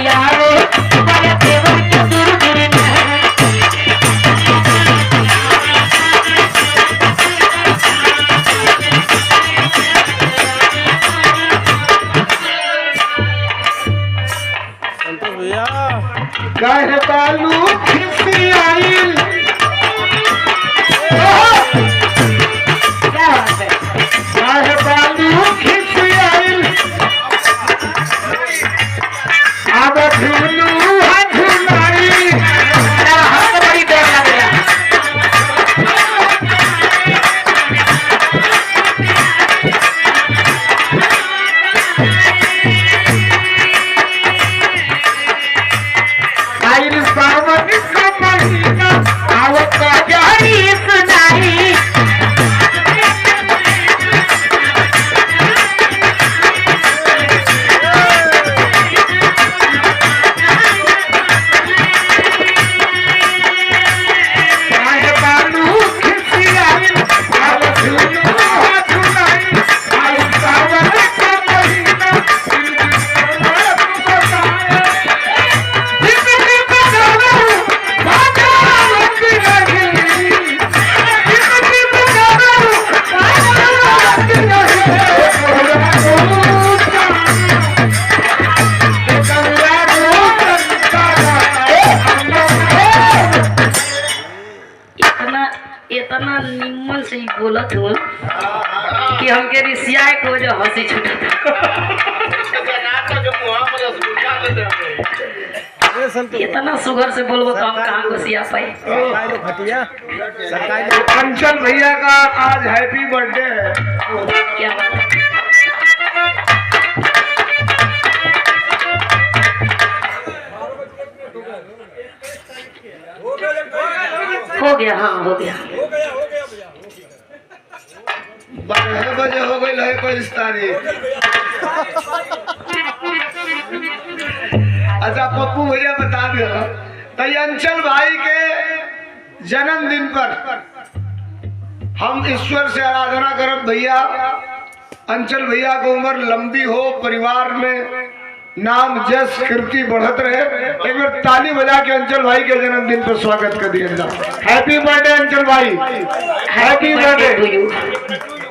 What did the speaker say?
आवे बड़े देवर के दूर दूर कहे बालू खिसी आइल कहे बालू खिसी आइल अब झूलू झूलाई बड़ी डर लग रहा आइल सावन का महीना आवत जहरी सुनाई कहे बालू खिसी आइल अब झूलू झूलाई आइल सावन का महीना इतना निम्न से ही बोलत हो कि हमके रिसिया को जो हंसी छूटा इतना सुगर से बोलबो तो हम कहाँ घुसिया पाए। अंचल भैया का आज हैप्पी बर्थडे है। क्या बात है? हो गया हाँ हो गया 12 बजे हो गई है 25 तारीख। अच्छा पप्पू भैया बता दे तो अंचल भाई के जन्मदिन पर हम ईश्वर से आराधना करब भैया अंचल भैया को उम्र लंबी हो, परिवार में नाम जस कीर्ति बढ़त रहे। एक बार ताली बजा के अंचल भाई के जन्मदिन पर स्वागत कर दिया। हैप्पी बर्थडे अंचल भाई, हैप्पी बर्थडे।